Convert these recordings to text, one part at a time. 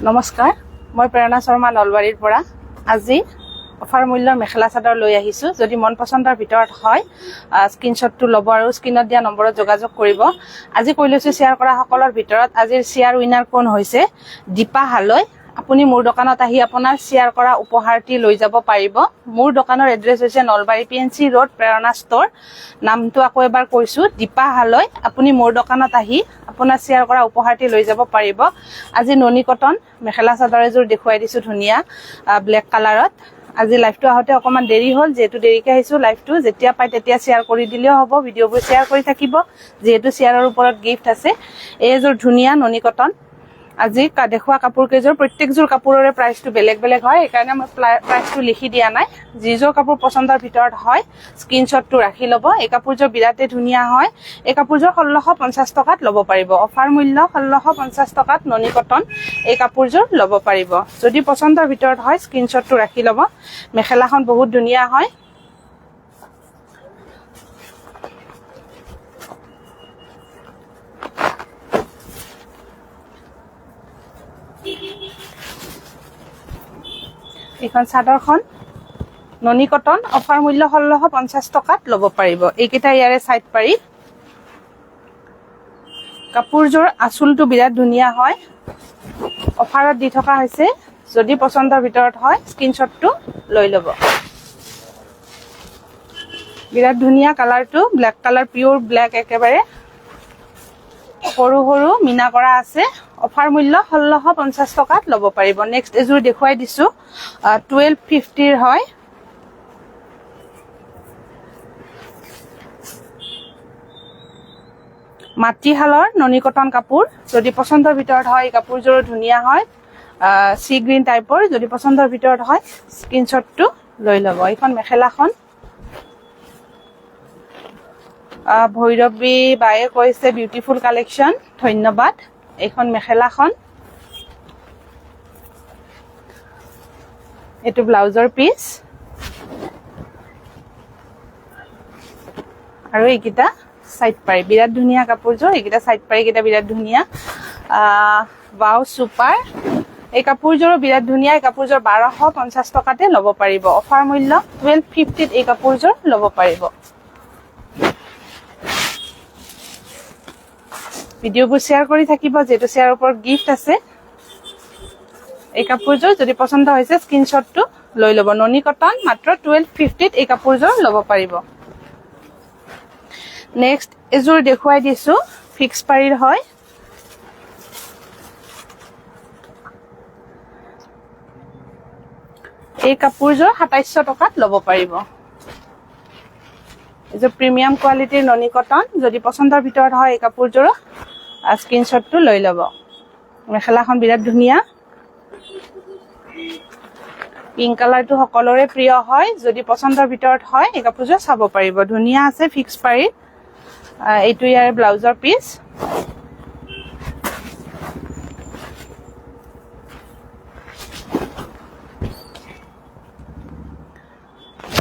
নমস্কাৰ, মই প্ৰেৰণা শৰ্মা নলবাৰীৰ পৰা আজি অফাৰ মূল্যৰ মেখেলা চাদৰ লৈ আহিছোঁ। যদি মন পচন্দৰ ভিতৰত হয় স্ক্ৰীনশ্বটটো ল'ব আৰু স্ক্ৰীনত দিয়া নম্বৰত যোগাযোগ কৰিব। আজি কৈ লৈছোঁ শ্বেয়াৰ কৰা সকলৰ ভিতৰত আজিৰ শ্বেয়াৰ উইনাৰ কোন হৈছে দীপা হালৈ। আপুনি মোৰ দোকানত আহি আপোনাৰ শ্বেয়াৰ কৰা উপহাৰটি লৈ যাব পাৰিব। মোৰ দোকানৰ এড্ৰেছ হৈছে নলবাৰী PNC ৰোড প্ৰেৰণা ষ্ট'ৰ। নামটো আকৌ এবাৰ কৈছোঁ দীপা হালৈ। আপুনি মোৰ দোকানত আহি আপোনাৰ শ্বেয়াৰ কৰা উপহাৰটি লৈ যাব পাৰিব। আজি ননী কটন মেখেলা চাদৰ এযোৰ দেখুৱাই দিছোঁ ধুনীয়া ব্লেক কালাৰত। আজি লাইভটো আহোঁতে অকণমান দেৰি হ'ল, যিহেতু দেৰিকৈ আহিছোঁ। লাইভটো যেতিয়া পাই তেতিয়া শ্বেয়াৰ কৰি দিলেও হ'ব, ভিডিঅ'বোৰ শ্বেয়াৰ কৰি থাকিব, যিহেতু শ্বেয়াৰৰ ওপৰত গিফ্ট আছে। এইযোৰ ধুনীয়া ননী কটন। আজি দেখুওৱা কাপোৰ কেইযোৰ প্ৰত্যেকযোৰ কাপোৰৰে প্ৰাইচটো বেলেগ বেলেগ হয়, সেইকাৰণে মই প্ৰাইচটো লিখি দিয়া নাই। যিযোৰ কাপোৰ পচন্দৰ ভিতৰত হয় স্ক্ৰীনশ্বটটো ৰাখি ল'ব। এই কাপোৰযোৰ বিৰাটেই ধুনীয়া হয়। এই কাপোৰযোৰ 1650 টকাত ল'ব পাৰিব। অফাৰ মূল্য 1650 টকাত ননী কটন এই কাপোৰযোৰ ল'ব পাৰিব। যদি পচন্দৰ ভিতৰত হয় স্ক্ৰীনশ্বটটো ৰাখি ল'ব। মেখেলাখন বহুত ধুনীয়া হয়। এইখন চাদৰখন ননী কটন অফাৰ মূল্য 1650 টকাত ল'ব পাৰিব। এইকেইটা ইয়াৰে চাইড পাৰি। কাপোৰযোৰ আঁচলটো বিৰাট ধুনীয়া হয়। অফাৰত দি থকা হৈছে। যদি পচন্দৰ ভিতৰত হয় স্ক্ৰীনশ্বটটো লৈ ল'ব। বিৰাট ধুনীয়া কালাৰটো, ব্লেক কালাৰ, পিয়ৰ ব্লেক একেবাৰে। সৰু সৰু মিনা কৰা আছে। অফাৰ মূল্য 1650 টকাত ল'ব পাৰিব। নেক্সট এযোৰ দেখুৱাই দিছোঁ 1250 হয়। মাটিশালৰ ননী কটন কাপোৰ। যদি পচন্দৰ ভিতৰত হয় এই কাপোৰযোৰো ধুনীয়া হয়, চি গ্ৰীণ টাইপৰ। যদি পচন্দৰ ভিতৰত হয় স্ক্ৰীনশ্বটটো লৈ ল'ব। এইখন মেখেলাখন ভৈৰৱী বায়ে কৈছে বিউটিফুল কালেকশ্যন, ধন্যবাদ। এইখন মেখেলাখন, এইটো ব্লাউজৰ পিচ আৰু এইকেইটা চাইড পাৰি। বিৰাট ধুনীয়া কাপোৰযোৰ। এইকেইটা চাইড পাৰি কেইটা বিৰাট ধুনীয়া। Wow super. এই কাপোৰযোৰো বিৰাট ধুনীয়া। এই কাপোৰযোৰ 1250 টকাতে ল'ব পাৰিব। অফাৰ মূল্য 1250ত এই কাপোৰযোৰ ল'ব পাৰিব। ভিডিঅ'বোৰ শ্বেয়াৰ কৰি থাকিব, যিহেতু শ্বেয়াৰৰ ওপৰত গিফ্ট আছে। এই কাপোৰযোৰ যদি পচন্দ হৈছে স্ক্ৰীনশ্বটটো লৈ ল'ব। ননী কটন মাত্ৰ 1250ত এই কাপোৰযোৰ ল'ব পাৰিব। নেক্সট এযোৰ দেখুৱাই দিছোঁ ফিক্স পাৰীৰ হয়। এই কাপোৰযোৰ 2700 টকাত ল'ব পাৰিব। এযোৰ প্ৰিমিয়াম কোৱালিটিৰ ননী কটন। যদি পচন্দৰ ভিতৰত হয় এই কাপোৰযোৰ স্ক্ৰীনশ্বটটো লৈ ল'ব। মেখেলাখন বিৰাট ধুনীয়া। পিংক কালাৰটো সকলোৰে প্ৰিয় হয়। যদি পচন্দৰ ভিতৰত হয় এই কাপোৰযোৰ চাব পাৰিব। ধুনীয়া আছে ফিক্স পাৰী। এইটো ইয়াৰ ব্লাউজৰ পিচ।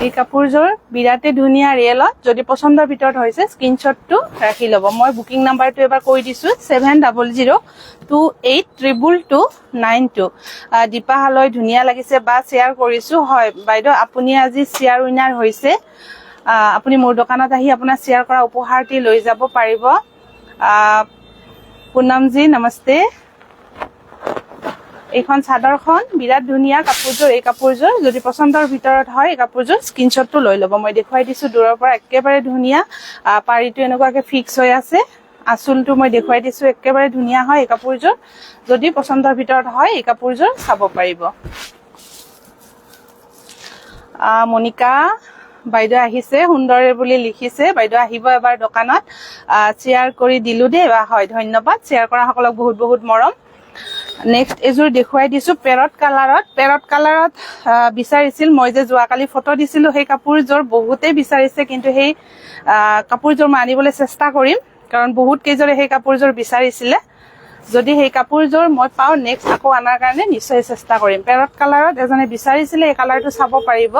এই কাপোৰযোৰ বিৰাটেই ধুনীয়া ৰিয়েলত। যদি পচন্দৰ ভিতৰত হৈছে স্ক্ৰীনশ্বটটো ৰাখি ল'ব। মই বুকিং নাম্বাৰটো এবাৰ কৈ দিছোঁ 7002832292। দীপা হালৈ ধুনীয়া লাগিছে বা শ্বেয়াৰ কৰিছোঁ। হয় বাইদেউ, আপুনি আজি শ্বেয়াৰ উইনাৰ হৈছে। আপুনি মোৰ দোকানত আহি আপোনাৰ শ্বেয়াৰ কৰা উপহাৰটি লৈ যাব পাৰিব। পুনমজী নমস্তে। এইখন চাদৰখন বিৰাট ধুনীয়া কাপোৰযোৰ। এই কাপোৰযোৰ যদি পচন্দৰ ভিতৰত হয় এই কাপোৰযোৰ স্ক্ৰীনশ্বটটো লৈ ল'ব। মই দেখুৱাই দিছোঁ দূৰৰ পৰা, একেবাৰে ধুনীয়া। পাৰীটো এনেকুৱাকে ফিক্স হৈ আছে। আঁচলটো মই দেখুৱাই দিছোঁ, একেবাৰে ধুনীয়া হয় এই কাপোৰযোৰ। যদি পচন্দৰ ভিতৰত হয় এই কাপোৰযোৰ চাব পাৰিব। মনিকা বাইদেউ আহিছে, সুন্দৰে বুলি লিখিছে। বাইদেউ আহিব এবাৰ দোকানত। শ্বেয়াৰ কৰি দিলোঁ দেই। হয় ধন্যবাদ। শ্বেয়াৰ কৰা সকলক বহুত বহুত মৰম। নেক্সট এযোৰ দেখুৱাই দিছোঁ পেৰট কালাৰত। পেৰট কালাৰত বিচাৰিছিল, মই যে যোৱাকালি ফটো দিছিলোঁ সেই কাপোৰযোৰ বহুতেই বিচাৰিছে, কিন্তু সেই কাপোৰযোৰ মই আনিবলৈ চেষ্টা কৰিম, কাৰণ বহুত কেইজনে সেই কাপোৰযোৰ বিচাৰিছিলে। যদি সেই কাপোৰযোৰ মই পাওঁ নেক্সট আকৌ আনাৰ কাৰণে নিশ্চয় চেষ্টা কৰিম। পেৰট কালাৰত এজনে বিচাৰিছিলে, এই কালাৰটো চাব পাৰিব।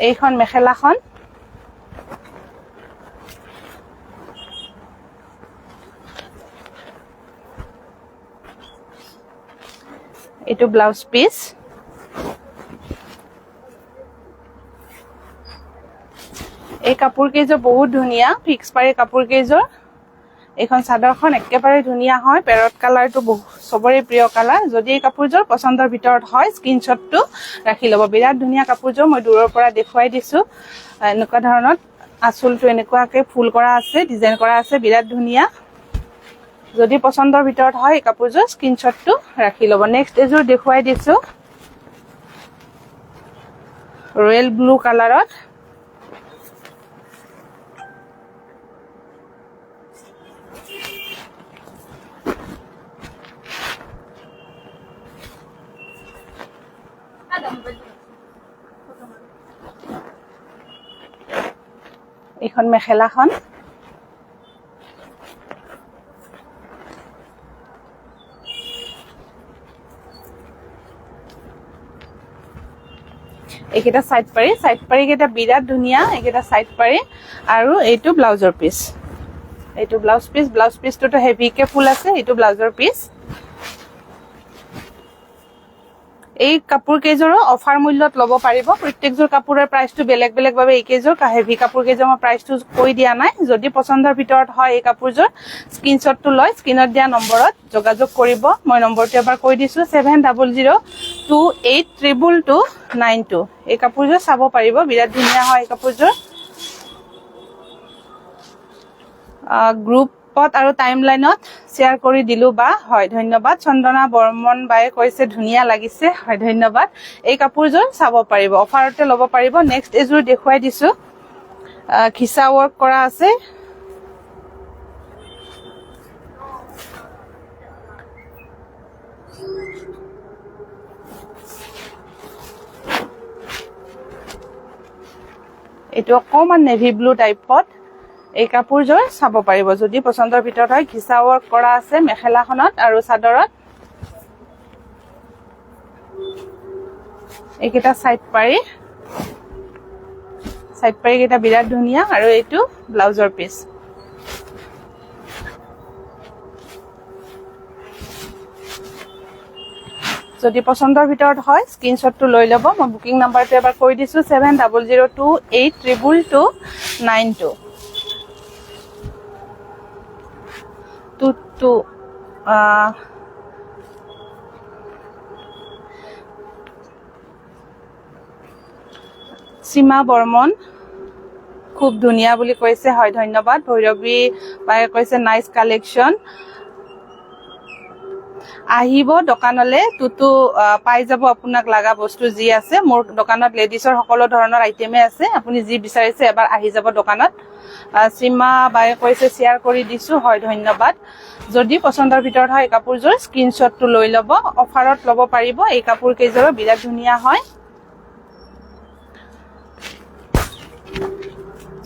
এইখন মেখেলাখন এইটো ব্লাউজ পিস এই কাপোৰ কেইযোৰ বহুত ধুনীয়া ফিক্স পাৰি কাপোৰ কেইযোৰ এখন চাদৰখন একেবাৰে ধুনীয়া হয় পেৰট কালাৰটো সবৰে প্ৰিয় কালাৰ যদি এই কাপোৰযোৰ পছন্দৰ ভিতৰত হয় স্ক্ৰিনশ্বটটো ৰাখি ল'ব বিৰাট ধুনীয়া কাপোৰযোৰ মই দূৰৰ পৰা দেখুৱাই দিছো এনেকুৱা ধৰণৰ আঁচলটো এনেকুৱাকে ফুল কৰা আছে ডিজাইন কৰা আছে বিৰাট ধুনীয়া যদি পছন্দৰ ভিতৰত হয় এই কাপোৰযোৰ স্ক্ৰিনশ্বটটো ৰাখি ল'ব নেক্সট এযোৰ দেখুৱাই দিছো ৰয়েল ব্লু কালাৰত এখন মেখেলাখন এইকেইটা সাইড পাৰি কেইটা বিৰাট ধুনীয়া এইকেইটা সাইড পাৰি আৰু এইটো ব্লাউজৰ পিস এইটো ব্লাউজ পিসটো হেভিকে ফুল আছে এইটো ব্লাউজৰ পিস এই কাপোৰ কেইযোৰ অফাৰ মূল্যত ল'ব পাৰিব প্ৰত্যেকযোৰ কাপোৰৰ প্ৰাইসটো বেলেগ বেলেগ ভাবে এই কেইযোৰ হেভি কাপোৰ কেইযোৰ প্ৰাইসটো কৈ দিয়া নাই যদি পছন্দৰ ভিতৰত হয় এই কাপোৰযোৰ স্ক্ৰিনশ্বটটো লৈ স্ক্ৰিনত দিয়া নম্বৰত যোগাযোগ কৰিব মই নম্বৰটো এবাৰ কৈ দিছো 7002832292 এই কাপোৰযোৰ চাব পাৰিব বিৰাট ধুনীয়া হয় এই কাপোৰযোৰ গ্ৰুপত আৰু টাইমলাইনত শেয়াৰ কৰি দিলো বা হয় ধন্যবাদ চন্দনা বৰ্মন বায়ে কৈছে ধুনীয়া লাগিছে হয় ধন্যবাদ এই কাপোৰযোৰ চাব পাৰিব অফাৰতে ল'ব পাৰিব নেক্সট এযোৰ দেখুৱাই দিছো খিচা ওয়াৰ্ক কৰা আছে এটো অকমান নেভি ব্লু টাইপত এই কাপোৰযোৰ চাব পাৰিব যদি পছন্দৰ ভিতৰত হয় ঘিচা ওয়াৰ্ক কৰা আছে মেখেলাখনত আৰু চাদৰত এইকেইটা সাইড পাৰি কেইটা বিৰাট ধুনীয়া আৰু এইটো ব্লাউজৰ পিস যদি পছন্দৰ ভিতৰত হয় স্ক্ৰিনশ্বটটো লৈ ল'ব মই বুকিং নাম্বাৰটো এবাৰ কৈ দিছো 7002832292 টু সীমা বৰ্মন খুব ধুনীয়া বুলি কৈছে হয় ধন্যবাদ ভৈৰৱী বায়ে কৈছে নাইস কালেকশন আহিব দোকানলে তুতু পাই যাব আপোনাক লাগা বস্তু যি আছে মোৰ দোকানত লেডিছৰ সকলো ধৰণৰ আইটেমে আছে আপুনি যি বিচাৰিছে এবাৰ আহি যাব দোকানত সীমা বায়ে কৈছে শেয়াৰ কৰি দিছো হয় ধন্যবাদ যদি পছন্দৰ ভিতৰত হয় কাপোৰযোৰ স্ক্ৰিনশ্বটটো লৈ ল'ব অফাৰত ল'ব পাৰিব এই কাপোৰ কেইযোৰ বিৰাট ধুনীয়া হয়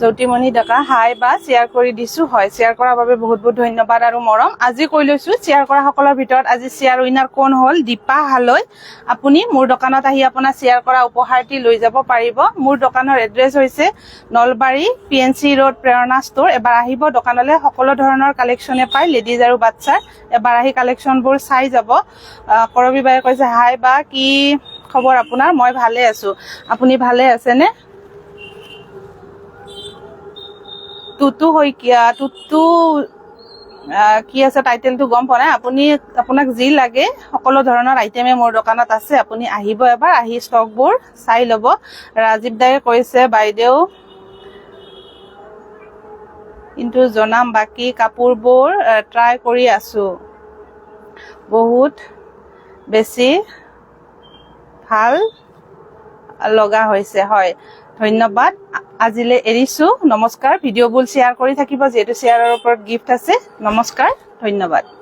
জ্যোতিমণি ডকা হাই বা শেয়াৰ কৰি দিছো হয় শেয়াৰ কৰাৰ বাবে বহুত বহুত ধন্যবাদ আৰু মৰম আজি কৈ লৈছো শেয়াৰ কৰা সকলৰ ভিতৰত আজি শেয়াৰ উইনাৰ কোন হল দীপা হালৈ আপুনি মোৰ দোকানত আহি আপোনাৰ শেয়াৰ কৰা উপহাৰটি লৈ যাব পাৰিব মোৰ দোকানৰ এড্ৰেছ হৈছে নলবাৰী পিএনসি ৰোড প্ৰেৰণা ষ্ট'ৰ এবাৰ আহিব দোকানলৈ সকলো ধৰণৰ কালেকশনে পায় লেডিজ আৰু বাচ্চাৰ এবাৰ আহি কালেকশনবোৰ চাই যাব কৰবী বাই কৈছে হাই বা কি খবৰ আপোনাৰ মই ভালে আছো আপুনি ভালে আছে নে তুতু হইকিয়া তুতু কি আছে টাইটেলটো গম পোৱা নাই আপুনি আপোনাক যি লাগে সকলো ধৰণৰ আইটেমে মোৰ দোকানত আছে আপুনি আহিব এবাৰ আহি ষ্টকবোৰ চাই ল'ব ৰাজীৱ দায়ে কৈছে বাইদেউ কিন্তু জনাম বাকি কাপোৰবোৰ ট্ৰাই কৰি আছো বহুত বেছি ভাল লগা হৈছে হয় ধন্যবাদ আজিলে এৰিছো নমস্কাৰ ভিডিঅ'বোৰ শেয়াৰ কৰি থাকিব যেহেতু শেয়াৰৰ ওপৰত গিফট আছে নমস্কাৰ ধন্যবাদ